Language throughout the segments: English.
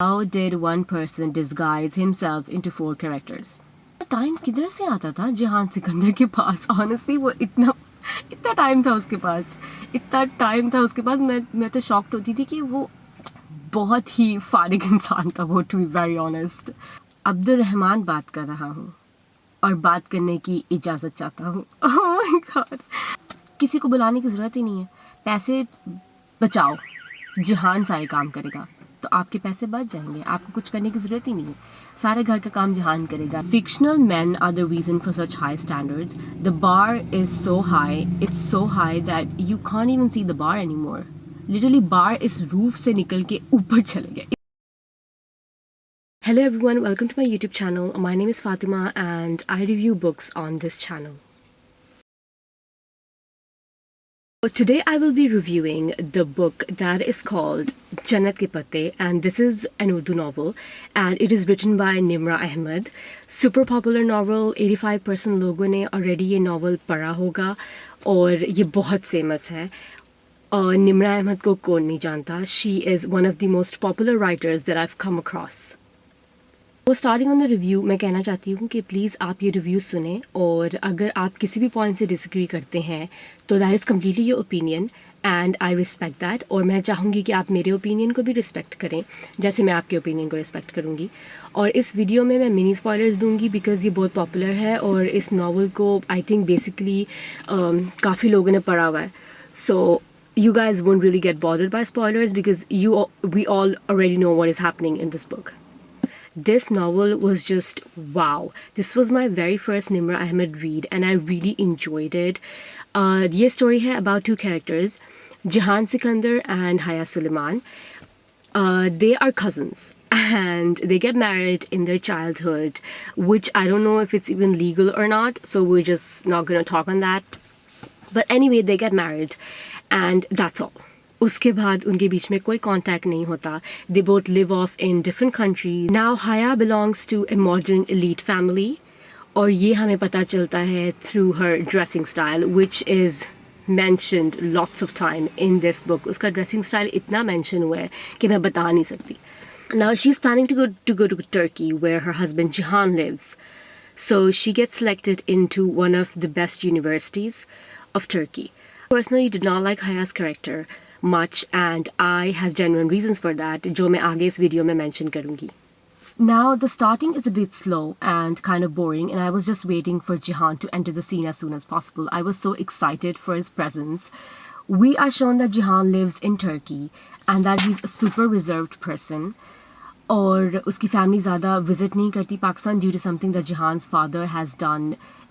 How did one person disguise himself into 4 characters? Time किधर से आता था जिहान सिकंदर के पास? ऑनेस्टली वो इतना टाइम था उसके पास, मैं तो शॉक्ड होती थी कि वो बहुत ही फारिग इंसान था वो, to be very honest. Abdul Rahman बात कर रहा हूँ और बात करने की इजाज़त चाहता हूँ। ओह माय गॉड, किसी को बुलाने की ज़रूरत ही नहीं है, पैसे बचाओ, जिहान सारे काम करेगा, तो आपके पैसे बच जाएंगे, आपको कुछ करने की ज़रूरत ही नहीं है, सारे घर का काम जिहान करेगा। Fictional men are the reason for such high standards. The bar is so high, it's so high that you can't even see the bar anymore. Literally bar इस रूफ से निकल के ऊपर चले गए। Hello everyone, welcome to my YouTube channel. My name is Fatima and I review books on this channel. So today I will be reviewing the book that is called Jannat Kay Pattay, and this is an Urdu novel and it is written by Nemrah Ahmed. Super popular novel, 85% लोगों ने already ये novel पढ़ा होगा और ये बहुत famous है। Nemrah Ahmed को कौन नहीं जानता? She is one of the most popular writers that I've come across. तो स्टार्टिंग ऑन द रिव्यू मैं कहना चाहती हूँ कि प्लीज़ आप ये रिव्यू सुने, और अगर आप किसी भी पॉइंट से डिसएग्री करते हैं तो that is completely your opinion and I respect that, और मैं चाहूँगी कि आप मेरे ओपिनियन को भी रिस्पेक्ट करें जैसे मैं आपके ओपिनियन को रिस्पेक्ट करूँगी। और इस वीडियो में मैं मिनी स्पॉयलर्स दूँगी बिकॉज़ ये बहुत पॉपुलर है और इस नावल को आई थिंक बेसिकली काफ़ी लोगों ने पढ़ा हुआ है, सो you guys won't really get bothered by spoilers because we all already know what is happening in this book. This novel was just wow. This was my very first Nemrah Ahmed read and I really enjoyed it. This story है about 2 characters, Jihan Sikander and Haya Suleman. They are cousins and they get married in their childhood, which I don't know if it's even legal or not, so we're just not gonna talk on that. But anyway, they get married and that's all. उसके बाद उनके बीच में कोई contact नहीं होता. They both live off in different countries. Now Haya belongs to a modern elite family और ये हमें पता चलता है through her dressing style, which is mentioned lots of time in this book. उसका dressing style इतना mention हुआ है कि मैं बता नहीं सकती. Now she's planning to go to Turkey where her husband Jihan lives. So she gets selected into one of the best universities of Turkey. Personally did not like Haya's character much and I have genuine reasons for that जो मैं आगे इस video में mention करूँगी. Now the starting is a bit slow and kind of boring and I was just waiting for Jihan to enter the scene as soon as possible. I was so excited for his presence. We are shown that Jihan lives in Turkey and that he's a super reserved person और उसकी family ज़्यादा visit नहीं करती Pakistan due to something that Jihan's father has done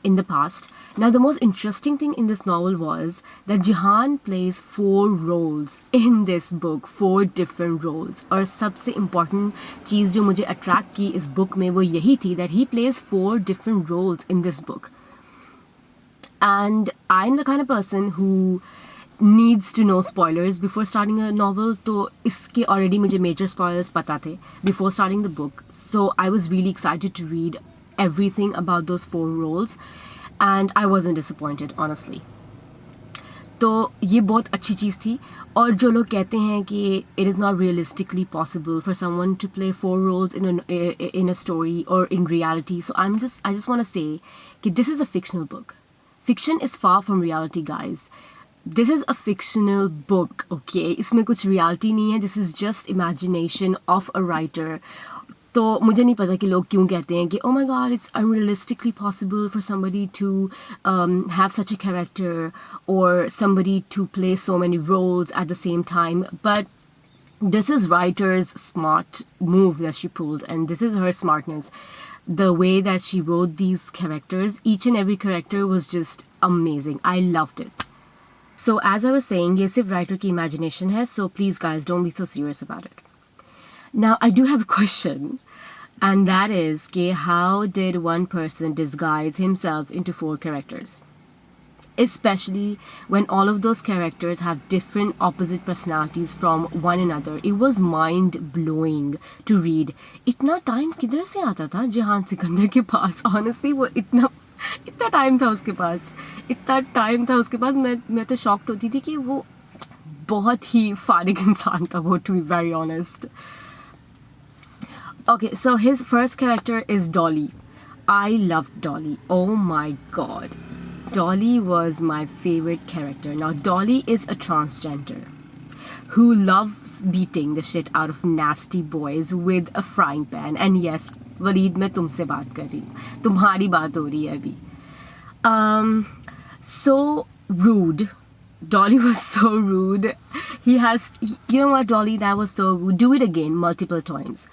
in the past. Now the most interesting thing in this novel was that Jihan plays 4 roles in this book, 4 different roles. और सबसे important चीज़ जो मुझे attract की इस book में वो यही थी that he plays 4 different roles in this book. And I'm the kind of person who needs to know spoilers before starting a novel, तो इसके already मुझे major spoilers पता थे before starting the book, so I was really excited to read everything about those 4 roles and I wasn't disappointed honestly. तो ये बहुत अच्छी चीज़ थी. और जो लोग कहते हैं कि it is not realistically possible for someone to play 4 roles in a story or in reality, so I just want to say कि this is a fictional book. Fiction is far from reality, guys. This is a fictional book, okay? इसमें कुछ reality नहीं है. This is just imagination of a writer. तो मुझे नहीं पता कि लोग क्यों कहते हैं कि oh my god, it's unrealistically possible for somebody to have such a character or somebody to play so many roles at the same time. But this is writer's smart move that she pulled and this is her smartness. The way that she wrote these characters, each and every character was just amazing. I loved it. So as I was saying, ये सिर्फ writer की imagination है, so please guys don't be so serious about it. Now I do have a question, and that is कि how did one person disguise himself into 4 characters? Especially when all of those characters have different opposite personalities from one another. It was mind-blowing to read. इतना time किधर से आता था जिहान सिकंदर के पास? Honestly वो इतना time था उसके पास, मैं तो शॉक्ड होती थी कि वो बहुत ही फारिग इंसान था वो, to be very honest. Okay, so his first character is Dolly. I loved Dolly. Oh my god. Dolly was my favorite character. Now, Dolly is a transgender who loves beating the shit out of nasty boys with a frying pan. And yes, Waleed, मैं तुमसे बात कर रही हूँ. तुम्हारी बात हो रही है अभी. So rude. Dolly was so rude. You know what, Dolly, that was so rude. Do it again multiple times.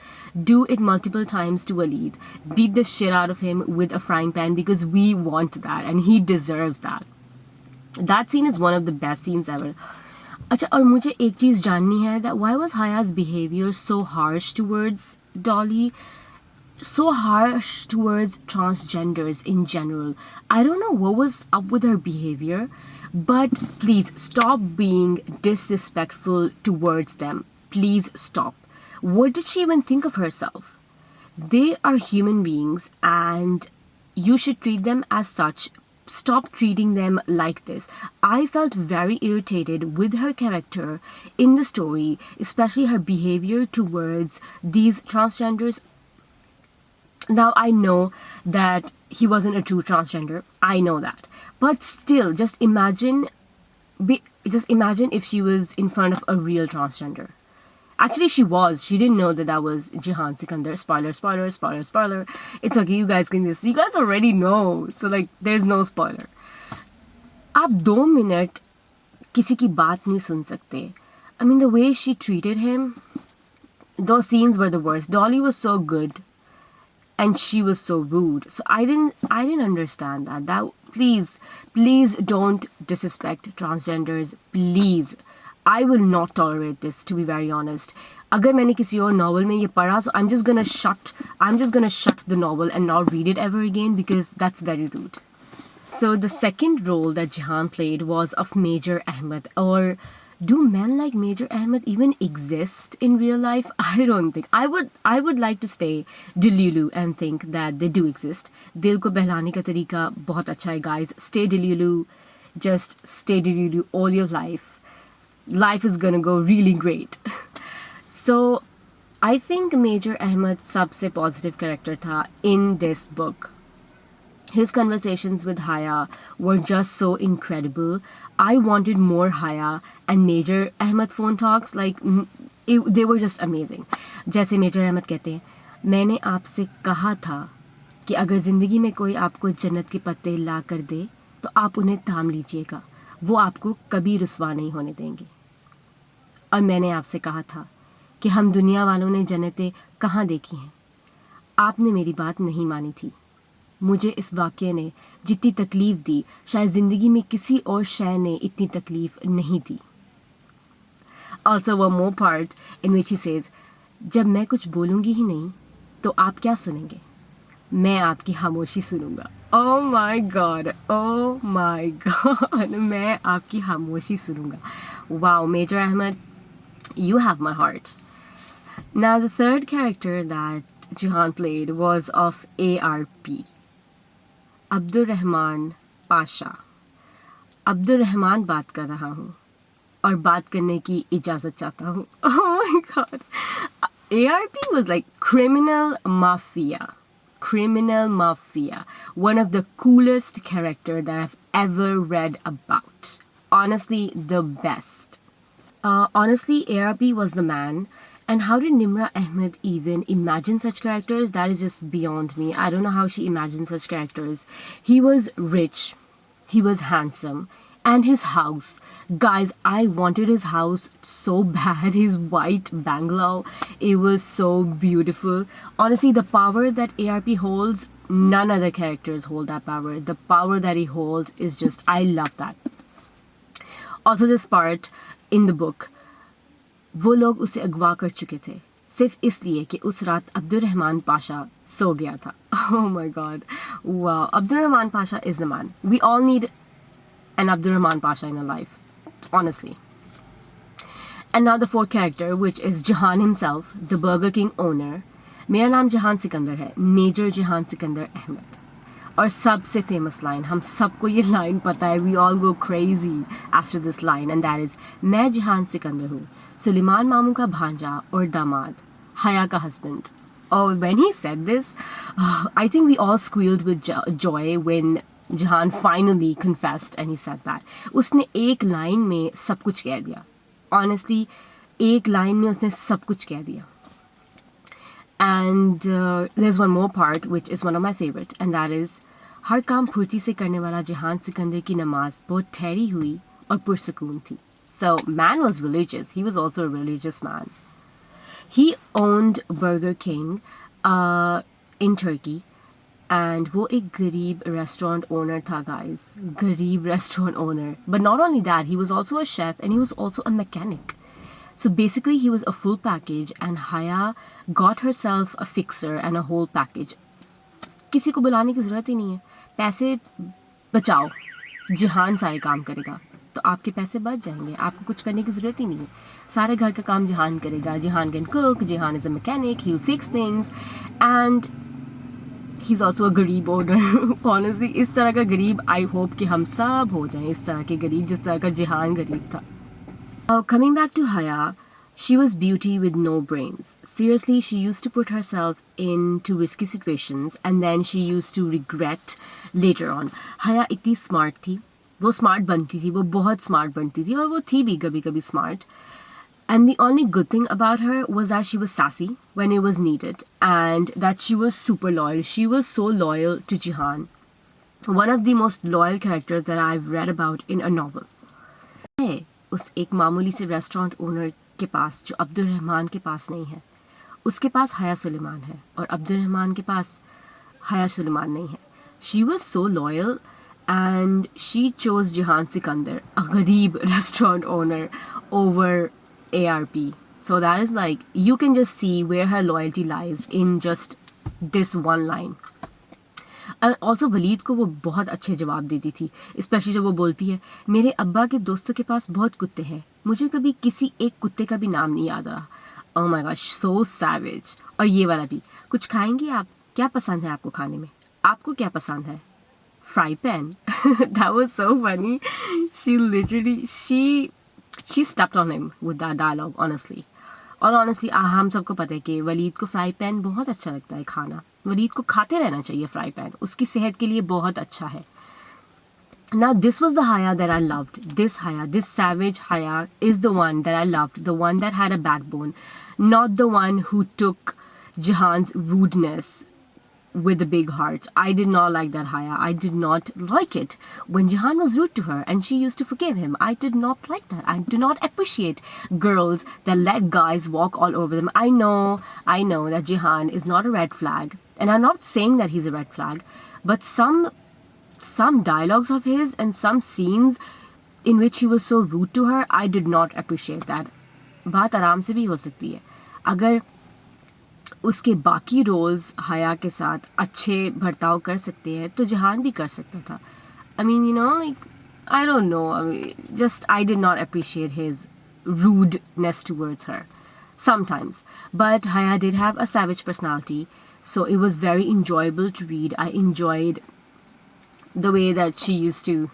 Do it multiple times to Waleed. Beat the shit out of him with a frying pan because we want that and he deserves that. That scene is one of the best scenes ever. अच्छा, और मुझे एक चीज़ जाननी है that why was Haya's behavior so harsh towards Dolly? So harsh towards transgenders in general. I don't know what was up with her behavior, but please stop being disrespectful towards them. Please stop. What did she even think of herself? They are human beings and you should treat them as such. Stop treating them like this. I felt very irritated with her character in the story, especially her behavior towards these transgenders. Now, I know that he wasn't a true transgender. I know that. But still, just imagine if she was in front of a real transgender. Actually, she was. She didn't know that that was Jihan Sikander. Spoiler. It's okay, you guys already know. So, like, there's no spoiler. आप 2 minute किसी की बात नहीं सुन सकते. I mean, the way she treated him, those scenes were the worst. Dolly was so good. And she was so rude. So I didn't understand that. Please don't disrespect transgenders. Please. I will not tolerate this, to be very honest. अगर मैंने किसी और novel में ये पढ़ा, so I'm just gonna shut the novel and not read it ever again because that's very rude. So the second role that Jihan played was of Major Ahmed. Or do men like Major Ahmed even exist in real life? I don't think. I would like to stay delulu and think that they do exist. Dil ko behlane ka tarika bahut acha hai, guys. Stay delulu. Just stay delulu all your life. Life is gonna go really great. So, I think Major Ahmed sabse positive character tha in this book. His conversations with Haya were just so incredible. I wanted more Haya and Major Ahmed phone talks. Like, they were just amazing. जैसे Major Ahmed कहते हैं, मैंने आपसे कहा था कि अगर ज़िंदगी में कोई आपको जन्नत के पत्ते ला कर दे, तो आप उन्हें थाम लीजिएगा. वो आपको कभी रुसवा नहीं होने देंगे. और मैंने आपसे कहा था कि हम दुनिया वालों ने जन्नतें कहाँ देखी हैं. आपने मेरी बात नहीं मानी थी. मुझे इस वाक़ये ने जितनी तकलीफ़ दी, शायद ज़िंदगी में किसी और शय ने इतनी तकलीफ़ नहीं दी. Also one more part in which he says, जब मैं कुछ बोलूँगी ही नहीं, तो आप क्या सुनेंगे? मैं आपकी खामोशी सुनूँगा. Oh my God. मैं आपकी खामोशी सुनूँगा. Wow, Major Ahmed, you have my heart. Now the third character that Jihan played was of ARP. Abdurrahman Pasha. Abdurrahman बात कर रहा हूँ और बात करने की इजाज़त चाहता हूँ. Oh my God. ARP was like criminal mafia. One of the coolest characters that I've ever read about. Honestly, the best. Honestly, ARP was the man. And how did Nemrah Ahmed even imagine such characters? That is just beyond me. I don't know how she imagined such characters. He was rich. He was handsome. And his house. Guys, I wanted his house so bad. His white bungalow. It was so beautiful. Honestly, the power that ARP holds, none other characters hold that power. The power that he holds is just, I love that. Also, this part in the book, वो लोग उसे अगवा कर चुके थे सिर्फ इसलिए कि उस रात अब्दुर्रहमान पाशा सो गया था. Oh my God. Wow. Abdurrahman Pasha is the man. We all need an Abdurrahman Pasha in our life. Honestly. And now the fourth character, which is Jihan himself, the Burger King owner. मेरा नाम जिहान सिकंदर है. Major जिहान Sikandar Ahmad. और सबसे famous line, हम सबको ये line पता है. We all go crazy after this line, and that is, मैं जिहान सिकंदर हूँ, सुलेमान मामू का भांजा और दामाद, हया का husband. Oh, when he said this, I think we all squealed with joy when Jihan finally confessed and he said that. उसने एक लाइन में सब कुछ कह दिया. Honestly, एक लाइन में उसने सब कुछ कह दिया. And there's one more part which is one of my favorite, and that is हर काम फुर्ती से करने वाला जिहान सिकंदर की नमाज बहुत ठहरी हुई और पुरसकून थी. So man was religious. He was also a religious man. He owned Burger King in Turkey. And वो एक गरीब restaurant owner था, guys. गरीब restaurant owner. But not only that, he was also a chef and he was also a mechanic. So basically, he was a full package, and Haya got herself a fixer and a whole package. किसी को बुलाने की ज़रूरत ही नहीं है. पैसे बचाओ. जिहान सारे काम करेगा. तो आपके पैसे बच जाएंगे. आपको कुछ करने की ज़रूरत ही नहीं है. सारे घर का काम जिहान करेगा. Jihan can cook. Jihan is a mechanic. He'll fix things. And he's also a गरीब owner. Honestly, इस तरह का गरीब I hope कि हम सब हो जाएं. इस तरह के गरीब जिस तरह का जिहान गरीब था. Now, coming back to Haya, she was beauty with no brains. Seriously, she used to put herself into risky situations and then she used to regret later on. Haya इतनी smart थी. वो smart बनती थी. वो बहुत smart बनती थी और वो थी भी कभी-कभी smart. And the only good thing about her was that she was sassy when it was needed and that she was super loyal. She was so loyal to Jihan. One of the most loyal characters that I've read about in a novel. Hey, उस एक मामूली से restaurant owner के पास जो अब्दुल रहमान के पास नहीं है, उसके पास हया सुलेमान है और अब्दुल रहमान के पास हया सुलेमान नहीं है. She was so loyal and she chose Jihan Sikander, a गरीब restaurant owner, over ARP. So that is like, you can just see where her loyalty lies in just this one line. And also Waleed को वो बहुत अच्छे जवाब देती थी, specially जब वो बोलती है मेरे अब्बा के दोस्तों के पास बहुत कुत्ते हैं, मुझे कभी किसी एक कुत्ते का भी नाम नहीं याद रहा. Oh my gosh, so savage. और ये वाला भी, कुछ खाएंगे आप? क्या पसंद है आपको खाने में? आपको क्या पसंद है? Fry pan. That was so funny. She literally she stepped on him with that dialogue, honestly. और honestly हम सबको पता है कि वलीद को फ्राई पैन बहुत अच्छा लगता है खाना. वलीद को खाते रहना चाहिए फ्राई पैन, उसकी सेहत के लिए बहुत अच्छा है. Now this was the Haya that I loved. This Haya, this savage Haya is the one that I loved, the one that had a backbone, not the one who took Jihan's rudeness with a big heart. I did not like that Haya. I did not like it when Jihan was rude to her and she used to forgive him. I did not like that. I do not appreciate girls that let guys walk all over them. I know that Jihan is not a red flag, and I'm not saying that he's a red flag, but some dialogues of his and some scenes in which he was so rude to her, I did not appreciate that. बात आराम से भी हो सकती है अगर उसके बाकी रोल्स हया के साथ अच्छे बर्ताव कर सकते हैं तो जहान भी कर सकता था. I mean, you know, like, I don't know. I mean, just I did not appreciate his rudeness towards her sometimes. But Haya did have a savage personality, so it was very enjoyable to read. I enjoyed the way that she used to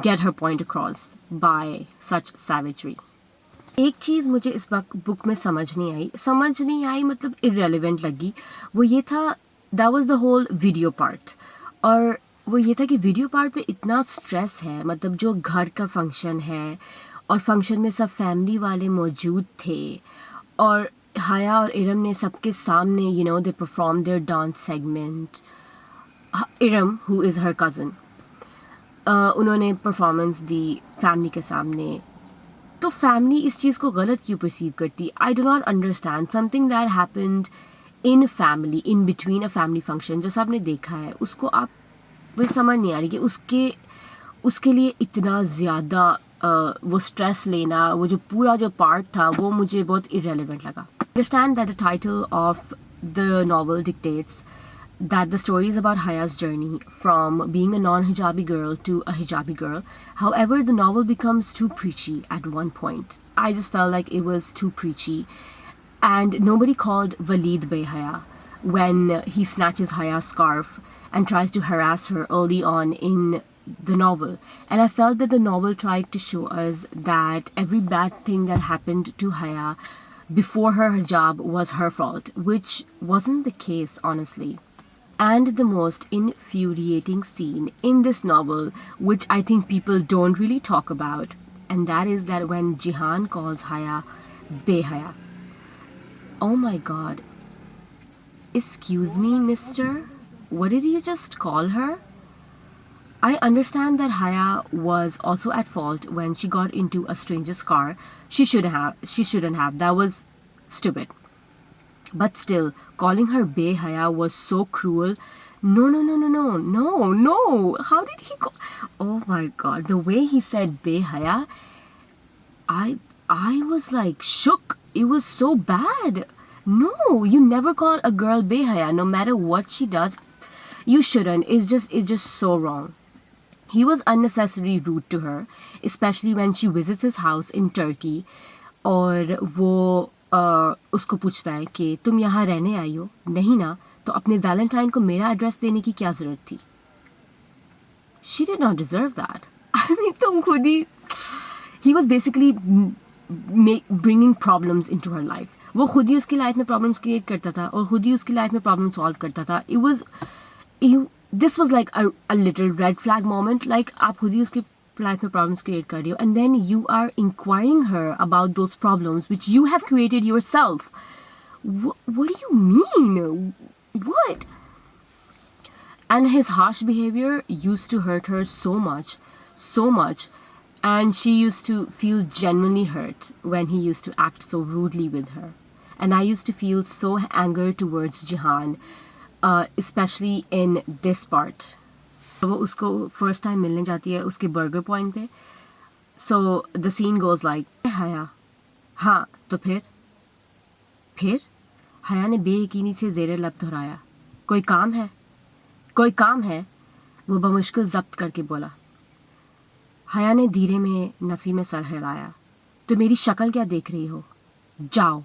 get her point across by such savagery. एक चीज़ मुझे इस book में समझ नहीं आई मतलब irrelevant लगी. वो ये था, that was the whole video part. और वो ये था कि वीडियो पार्ट पे इतना स्ट्रेस है, मतलब जो घर का फंक्शन है और फंक्शन में सब फैमिली वाले मौजूद थे और हया और इरम ने सबके सामने, you know, they performed their dance segment. Iram, who is her cousin, उन्होंने परफॉर्मेंस दी फैमिली के सामने. तो फैमिली इस चीज़ को गलत क्यों परसीव करती? I do not understand. Something that happened in family, in between a family function, जो सबने देखा है, उसको आप वो समझ नहीं आ रही कि उसके लिए इतना ज़्यादा वो स्ट्रेस लेना, वो जो पूरा जो पार्ट था वो मुझे बहुत irrelevant लगा. Understand that the title of the novel dictates that the story is about Haya's journey from being a non-hijabi girl to a hijabi girl. However, the novel becomes too preachy at one point. I just felt like it was too preachy. And nobody called Walid Bey Haya when he snatches Haya's scarf and tries to harass her early on in the novel. And I felt that the novel tried to show us that every bad thing that happened to Haya before her hijab was her fault, which wasn't the case, honestly. And the most infuriating scene in this novel, which I think people don't really talk about, and that is that when Jihan calls Haya Behaya. Oh my god. Excuse me, mister? What did you just call her? I understand that Haya was also at fault when she got into a stranger's car. She shouldn't have. That was stupid. But still, calling her Behaya was so cruel. No. How did he go? Oh my god, the way he said Behaya, I was like shook. It was so bad. No, you never call a girl Behaya, no matter what she does. You shouldn't. It's just so wrong. He was unnecessarily rude to her, especially when she visits his house in Turkey और वो उसको पूछता है कि तुम यहाँ रहने आई हो? नहीं ना, तो अपने वैलेंटाइन को मेरा एड्रेस देने की क्या ज़रूरत थी? She did not deserve that. I mean, तुम खुद ही... He was basically bringing problems into her life. वो खुद ही उसकी लाइफ में प्रॉब्लम्स क्रिएट करता था और खुद ही उसकी लाइफ में प्रॉब्लम सॉल्व करता था. This was like a little red flag moment. Like, आप खुद ही उसकी लाइफ में प्रॉब्लम्स क्रिएट कर रही हो, and then you are inquiring her about those problems which you have created yourself. What do you mean? What? And his harsh behavior used to hurt her so much, and she used to feel genuinely hurt when he used to act so rudely with her. And I used to feel so anger towards Jihan, especially in this part. वो उसको first time मिलने जाती है उसके burger point पे. So the scene goes like, Haya, हाँ तो फिर हया ने बेयकीनी से ज़ेरे लब दोहराया, कोई काम है. वो बमुश्किल जब्त करके बोला. हया ने धीरे में नफ़ी में सर हिलाया. तो मेरी शक्ल क्या देख रही हो? जाओ.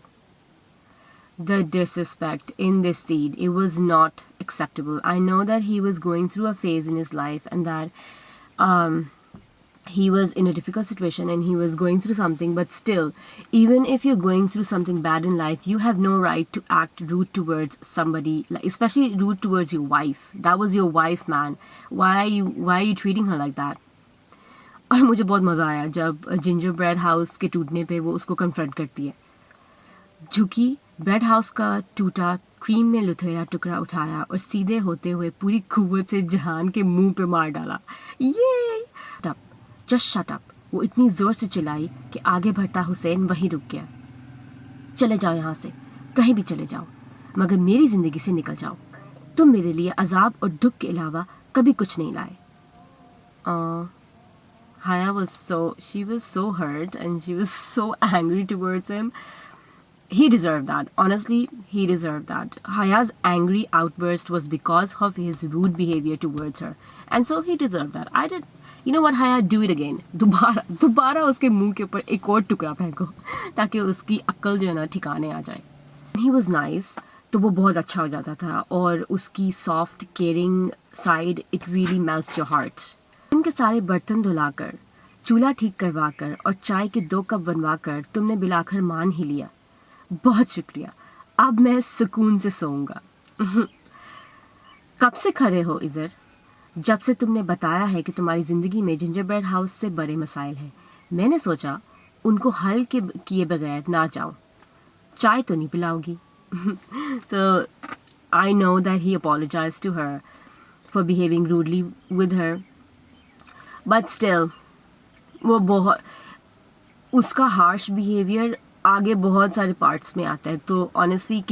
The disrespect in this scene, it was not acceptable. I know that he was going through a phase in his life and that he was in a difficult situation and he was going through something, but still, even if you're going through something bad in life, you have no right to act rude towards somebody, like, especially rude towards your wife. That was your wife, man. Why are you treating her like that? और मुझे बहुत मज़ा आया जब ginger bread house के टूटने पे वो उसको कन्फ्रंट करती है. झुकी, ब्रेड हाउस का टूटा क्रीम में लुथेरा टुकड़ा उठाया और सीधे होते हुए पूरी कुव्वत से जहान के मुंह पे मार डाला. ये जस्ट शट अप. वो इतनी ज़ोर से चिल्लाई कि आगे बढ़ता हुसैन वहीं रुक गया. चले जाओ यहाँ से, कहीं भी चले जाओ, मगर मेरी ज़िंदगी से निकल जाओ. तुम मेरे लिए अजाब और दुख के अलावा कभी कुछ नहीं लाए. Haya was so hurt and she was so angry towards him. He deserved that. Honestly, he deserved that. Haya's angry outburst was because of his rude behavior towards her. And so he deserved that. You know what, Haya, do it again. दोबारा उसके मुंह के ऊपर एक और टुकड़ा फेंको ताकि उसकी अक्ल जो है ना ठिकाने आ जाए. He was nice, तो वो बहुत अच्छा हो जाता था और उसकी soft, caring side, it really melts your heart. उनके सारे बर्तन धुलाकर, चूल्हा ठीक करवाकर और चाय के 2 कप बनवाकर तुमने बिलाकर मान ही लिया. बहुत शुक्रिया. अब मैं सुकून से सोऊंगा. कब से खड़े हो इधर? जब से तुमने बताया है कि तुम्हारी ज़िंदगी में जिंजर ब्रेड हाउस से बड़े मसाइल हैं. मैंने सोचा उनको हल किए बगैर ना जाऊं. चाय तो नहीं पिलाओगी? So I know that he apologized to her for behaving rudely with her. But still, वो बहुत उसका harsh behavior आगे बहुत सारे पार्ट्स में आता है. तो ऑनेस्टली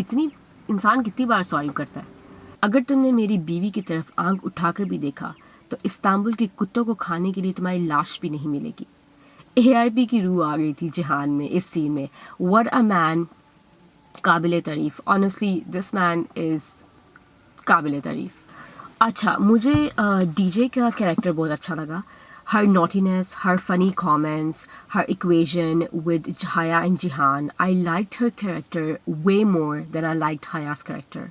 इंसान कितनी बार सॉरी करता है. अगर तुमने मेरी बीवी की तरफ आंख उठाकर भी देखा तो इस्तांबुल के कुत्तों को खाने के लिए तुम्हारी लाश भी नहीं मिलेगी. ARP की रूह आ गई थी जिहान में इस सीन में. What a man. काबिल तारीफ. ऑनेस्टली दिस मैन इज़ काबिल तारीफ. अच्छा, मुझे DJ का कैरेक्टर बहुत अच्छा लगा. Her naughtiness, her funny comments, her equation with Haya and Jihan. I liked her character way more than I liked Haya's character,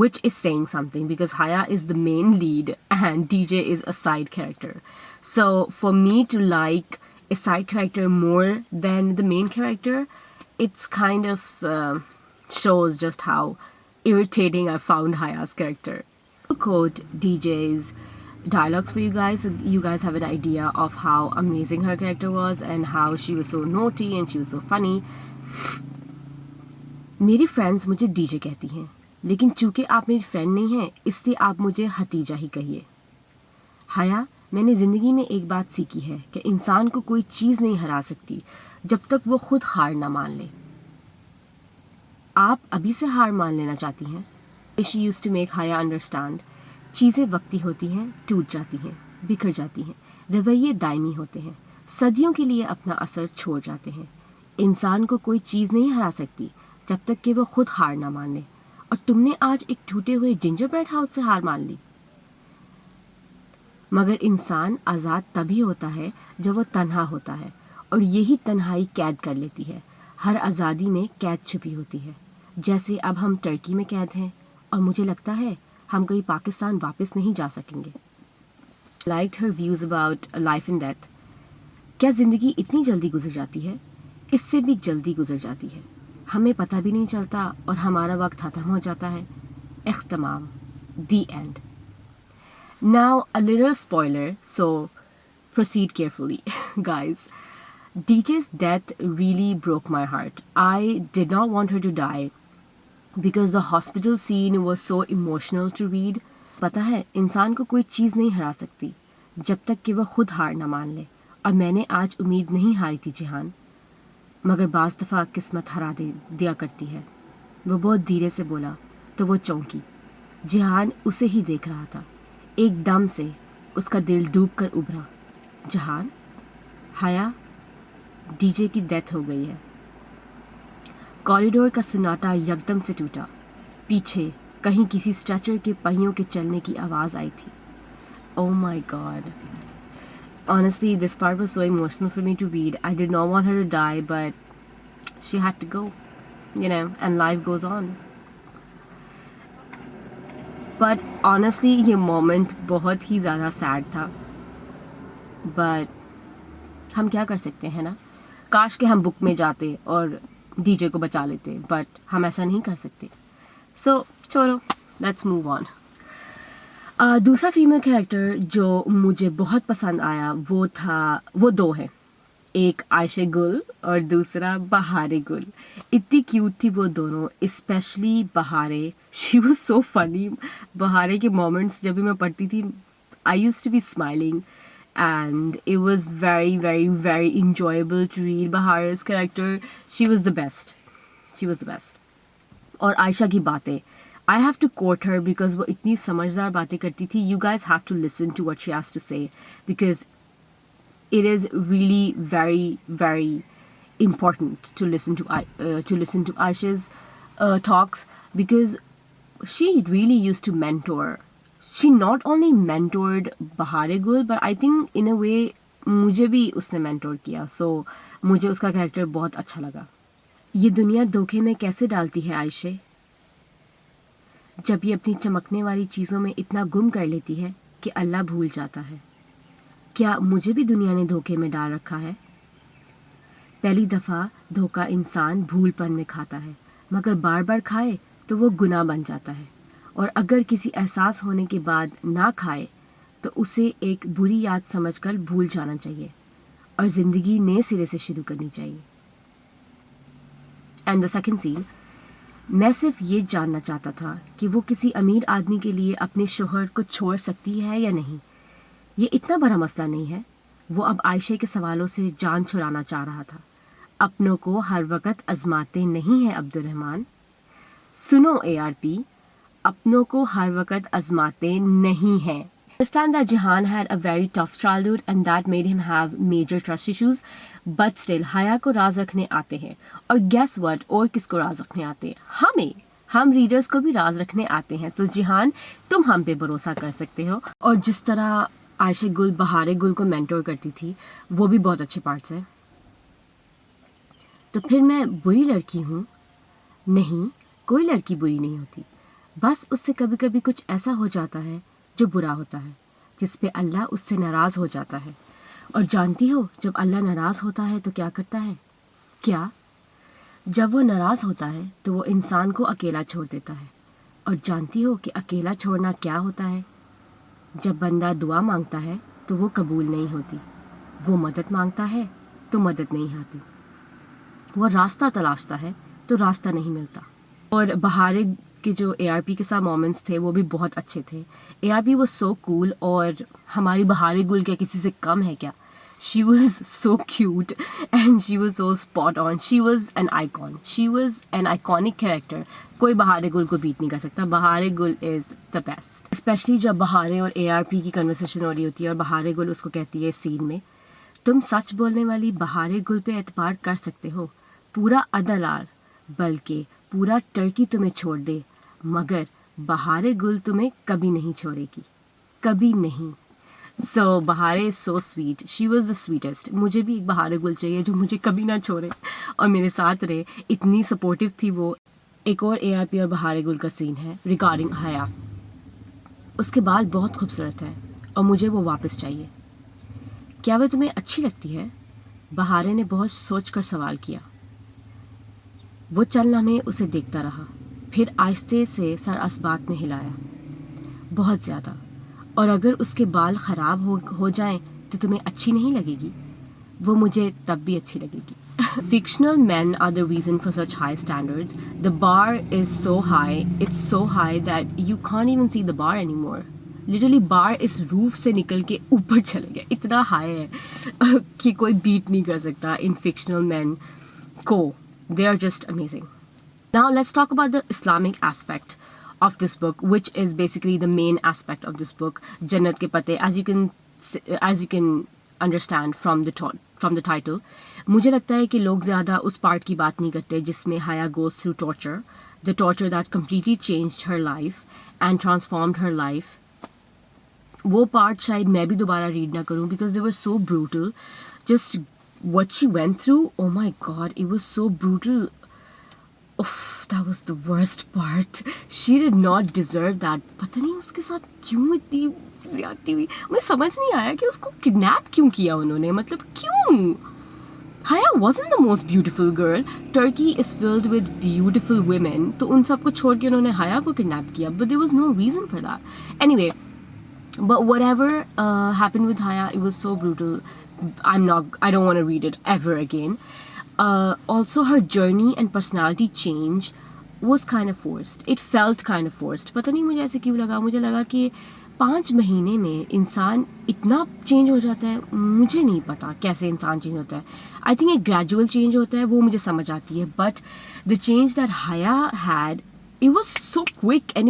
which is saying something because Haya is the main lead and DJ is a side character. So for me to like a side character more than the main character, it's kind of shows just how irritating I found Haya's character. I'll quote DJ's dialogues for you guys, so you guys have an idea of how amazing her character was and how she was so naughty and she was so funny. मेरी friends मुझे DJ कहती हैं, लेकिन चूंकि आप मेरी friend नहीं हैं इसलिए आप मुझे हतीजा ही कहिए। हाया, मैंने ज़िंदगी में एक बात सीखी है कि इंसान को कोई चीज़ नहीं हरा सकती जब तक वो खुद हार ना मान ले। आप अभी से हार मान लेना चाहती हैं? She used to make Haya understand, चीज़ें वक्ती होती हैं, टूट जाती हैं, बिखर जाती हैं, रवैये दायमी होते हैं, सदियों के लिए अपना असर छोड़ जाते हैं। इंसान को कोई चीज़ नहीं हरा सकती जब तक कि वो खुद हार ना मान ले, और तुमने आज एक टूटे हुए जिंजर ब्रेड हाउस से हार मान ली। मगर इंसान आज़ाद तभी होता है जब वो तन्हा होता है, और यही तन्हाई कैद कर लेती है। हर आज़ादी में कैद छुपी होती है, जैसे अब हम टर्की में कैद हैं और मुझे लगता है हम कहीं पाकिस्तान वापस नहीं जा सकेंगे। Liked her views about life and death. क्या ज़िंदगी इतनी जल्दी गुजर जाती है? इससे भी जल्दी गुजर जाती है, हमें पता भी नहीं चलता और हमारा वक्त ख़त्म हो जाता है। इख्तिमाम, दी and. Now a little spoiler, so proceed carefully, guys. DJ's death really broke my heart. I did not want her to die because the hospital scene was so emotional to read. पता है, इंसान को कोई चीज़ नहीं हरा सकती जब तक कि वह खुद हार ना मान ले, और मैंने आज उम्मीद नहीं हारी थी जिहान, मगर बाज़ दफ़ा किस्मत हरा दिया करती है। वो बहुत धीरे से बोला तो वो चौंकी। जिहान उसे ही देख रहा था। एकदम से उसका दिल डूब कर उभरा। जहान, हाया, डीजे की डेथ हो गई है। कॉरिडोर का सन्नाटा यकदम से टूटा। पीछे कहीं किसी स्ट्रेचर के पहियों के चलने की आवाज़ आई थी। Oh my God. Honestly, this part was so emotional for me to read. I did not want her to die, but she had to go, and life goes on. But honestly ये moment बहुत ही ज़्यादा sad था, but हम क्या कर सकते हैं ना। काश के हम बुक में जाते और डीजे को बचा लेते, बट हम ऐसा नहीं कर सकते। सो छोड़ो, लेट्स मूव ऑन। दूसरा फीमेल कैरेक्टर जो मुझे बहुत पसंद आया वो दो हैं, एक आयशे गुल और दूसरा बहारे गुल। इतनी क्यूट थी वो दोनों, specially Bahare. She was so funny. Bahare के मोमेंट्स जब भी मैं पढ़ती थी, I used to be smiling and it was very very very enjoyable to read Bahare's character. She was the best. और आयशा की बातें, I have to quote her because वो इतनी समझदार बातें करती थी। You guys have to listen to what she has to say because it is really very very important to listen to Ayeshe's talks, because she really used to mentor. She not only mentored Baharay Gul, but I think in a way मुझे भी उसने mentor किया, so मुझे उसका character बहुत अच्छा लगा। ये दुनिया धोखे में कैसे डालती है आयशे, जब ये अपनी चमकने वाली चीज़ों में इतना गुम कर लेती है कि अल्लाह भूल जाता है। क्या मुझे भी दुनिया ने धोखे में डाल रखा है? पहली दफ़ा धोखा इंसान भूलपन में खाता है, मगर बार बार खाए तो वो गुनाह बन जाता है, और अगर किसी एहसास होने के बाद ना खाए तो उसे एक बुरी याद समझकर भूल जाना चाहिए और ज़िंदगी नए सिरे से शुरू करनी चाहिए। एंड द सेकेंड सीन, मैं सिर्फ ये जानना चाहता था कि वो किसी अमीर आदमी के लिए अपने शोहर को छोड़ सकती है या नहीं। ये इतना बड़ा मसला नहीं है। वो अब आयशे के सवालों से जान छुड़ाना चाह रहा था। अपनों को हर वक्त आजमाते नहीं हैं अब्दुर्रहमान। सुनो ARP, अपनों को हर वक्त आजमाते नहीं हैं। Understand that Jihan had a very tough childhood and that made him have major trust issues, but still Haya को राज रखने आते हैं। और guess what, और किसको राज रखने आते हैं? हमें। हम रीडर्स को भी राज रखने आते हैं। तो जिहान, तुम हम पे भरोसा कर सकते हो। और जिस तरह आयशे गुल बहारे गुल को मेंटोर करती थी, वो भी बहुत अच्छे पार्ट्स हैं। तो फिर मैं बुरी लड़की हूँ? नहीं, कोई लड़की बुरी नहीं होती, बस उससे कभी कभी कुछ ऐसा हो जाता है जो बुरा होता है, जिस पे अल्लाह उससे नाराज़ हो जाता है। और जानती हो, जब अल्लाह नाराज़ होता है तो क्या करता है? क्या? जब वो नाराज़ होता है तो वो इंसान को अकेला छोड़ देता है, और जानती हो कि अकेला छोड़ना क्या होता है? जब बंदा दुआ मांगता है तो वो कबूल नहीं होती, वो मदद मांगता है तो मदद नहीं आती, वो रास्ता तलाशता है तो रास्ता नहीं मिलता। और बहारे के जो ARP के साथ मोमेंट्स थे वो भी बहुत अच्छे थे। ARP वो सो कूल, और हमारी बहारे गुल क्या किसी से कम है क्या? She was so cute and she was so spot on. She was an icon. She was an iconic character. कोई बहारे गुल को बीट नहीं कर सकता. बहारे गुल is the best. Especially जब बहारे और ARP की कन्वर्सेशन हो रही होती है और बहारे गुल उसको कहती है सीन में, तुम सच बोलने वाली बहारे गुल पे एतबार कर सकते हो, पूरा अदलार बल्कि पूरा टर्की तुम्हें छोड़ दे, मगर बहारे गुल तुम्हें कभी नहीं छोड़ेगी, कभी नहीं. So बहारे is so sweet. She was the sweetest. मुझे भी एक बहारे गुल चाहिए जो मुझे कभी ना छोड़े और मेरे साथ रहे. इतनी सपोर्टिव थी वो. एक और ARP और बहारे गुल का सीन है रिगार्डिंग हया. उसके बाल बहुत खूबसूरत है और मुझे वो वापस चाहिए. क्या वह तुम्हें अच्छी लगती है? बहारे ने बहुत सोच कर सवाल किया. वो चंद लम्हे उसे देखता रहा, फिर आहिस्ते से सर असबात में हिलाया. बहुत ज़्यादा. और अगर उसके बाल ख़राब हो जाएं तो तुम्हें अच्छी नहीं लगेगी? वो मुझे तब भी अच्छी लगेगी. Fictional men are the reason for such high standards. The bar is so high, it's so high that you can't even see the bar anymore. Literally bar इस रूफ से निकल के ऊपर चले गया. इतना हाई है कि कोई बीट नहीं कर सकता इन fictional men को. They are just amazing. Now let's talk about the Islamic aspect of this book, which is basically the main aspect of this book, Jannat Kay Pattay, as you can understand from the title. मुझे लगता है कि लोग ज़्यादा उस part की बात नहीं करते जिसमें Haya goes through torture, the torture that completely changed her life and transformed her life. वो पार्ट शायद मैं भी दोबारा रीड ना करूँ because they were so brutal. Just what she went through, oh my god, it was so brutal. Oof, that was the worst part. She did not deserve that. पता नहीं उसके साथ क्यों इतनी ज़्यादती हुई. मुझे समझ नहीं आया कि उसको किडनैप क्यों किया उन्होंने. मतलब क्यों? Haya wasn't the most beautiful girl. Turkey is filled with beautiful women. तो उन सबको छोड़ के उन्होंने Haya को किडनैप किया. But there was no reason for that. Anyway, but whatever happened with Haya, it was so brutal. I don't want to read it ever again. Also her journey and personality change was kind of forced. It felt kind of forced. पता नहीं मुझे ऐसे क्यों लगा. मुझे लगा कि 5 महीने में इंसान इतना चेंज हो जाता है. मुझे नहीं पता कैसे इंसान चेंज होता है. आई थिंक एक ग्रेजुअल चेंज होता है, वो मुझे समझ आती है. But the change that Haya had, it was so quick and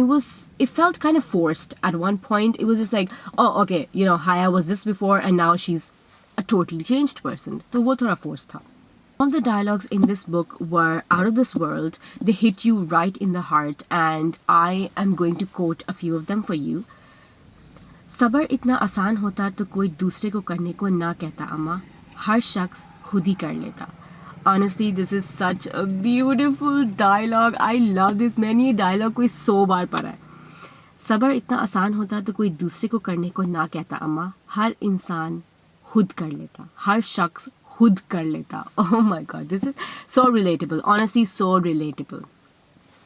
it felt kind of forced at one point. It was just like, oh okay, you know, Haya was this before and now she's a totally changed person. तो वो थोड़ा forced था. Some of the dialogues in this book were out of this world. They hit you right in the heart, and I am going to quote a few of them for you. सबर इतना आसान होता तो कोई दूसरे को करने को ना कहता अम्मा, हर शख्स खुद ही कर लेता. Honestly, this is such a beautiful dialogue. I love this. मैंने ये dialogue कोई 100 बार पढ़ा है. सबर इतना आसान होता तो कोई दूसरे को करने को ना कहता अम्मा, हर इंसान खुद कर लेता, हर शख्स खुद कर लेता. Oh my god, this is so relatable. Honestly, so relatable.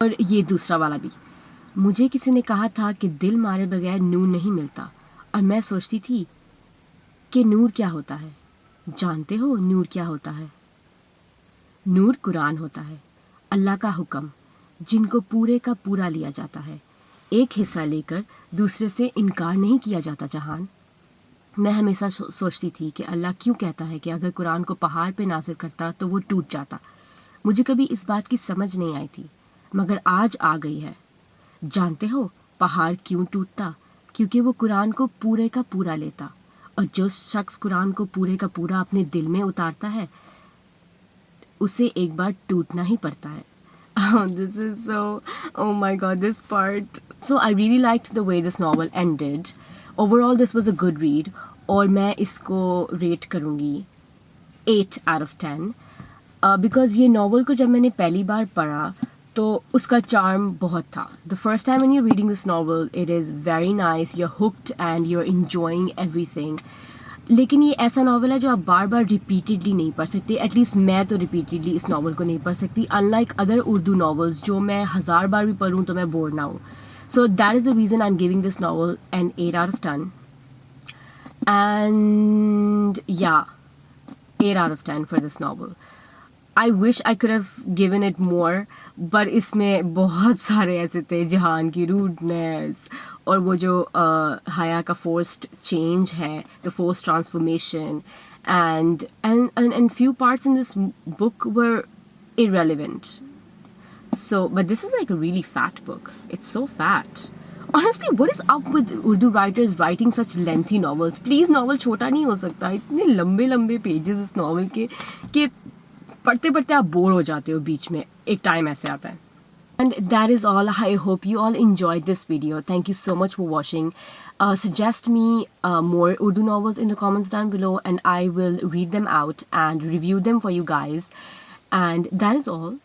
और ये दूसरा वाला भी. मुझे किसी ने कहा था कि दिल मारे बगैर नूर नहीं मिलता, और मैं सोचती थी कि नूर क्या होता है. जानते हो नूर क्या होता है? नूर कुरान होता है, अल्लाह का हुक्म, जिनको पूरे का पूरा लिया जाता है. एक हिस्सा लेकर दूसरे से इनकार नहीं किया जाता. जहान, मैं हमेशा सोचती थी कि अल्लाह क्यों कहता है कि अगर कुरान को पहाड़ पे नाज़िल करता तो वो टूट जाता. मुझे कभी इस बात की समझ नहीं आई थी, मगर आज आ गई है. जानते हो पहाड़ क्यों टूटता? क्योंकि वो कुरान को पूरे का पूरा लेता, और जो शख्स कुरान को पूरे का पूरा अपने दिल में उतारता है उसे एक बार टूटना ही पड़ता है. Oh, this is so, oh my god, this part. So I really liked the way this novel ended. Overall, this was a good read. और मैं इसको रेट करूँगी 8 out of 10. Because ये novel को जब मैंने पहली बार पढ़ा तो उसका charm बहुत था. The first time when you're reading this novel, it is very nice. You're hooked and you're enjoying everything. लेकिन ये ऐसा नावल है जो आप बार बार रिपीटेडली नहीं पढ़ सकते. एटलीस्ट मैं तो रिपीटेडली इस नावल को नहीं पढ़ सकती, अनलाइक अदर उर्दू नावल्स जो मैं 1000 बार भी पढ़ूँ तो मैं बोर ना हूँ. So that is the reason I am giving this novel an 8 out of 10. And yeah, 8 out of 10 for this novel. I wish I could have given it more, but इसमें बहुत सारे ऐसे थे, जहान की rudeness और वो जो हाया का forced change है, the forced transformation, and few parts in this book were irrelevant. So, but this is like a really fat book. It's so fat. Honestly, what is up with Urdu writers writing such lengthy novels? Please, novel छोटा नहीं हो सकता. इतने लंबे लंबे pages इस novel के कि पढ़ते पढ़ते आप बोर हो जाते हो बीच में. एक टाइम ऐसे आता है. And that is all. I hope you all enjoyed this video. Thank you so much for watching. Suggest me more Urdu novels in the comments down below, and I will read them out and review them for you guys. And that is all.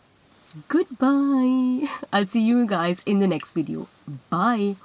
Goodbye. I'll see you guys in the next video. Bye.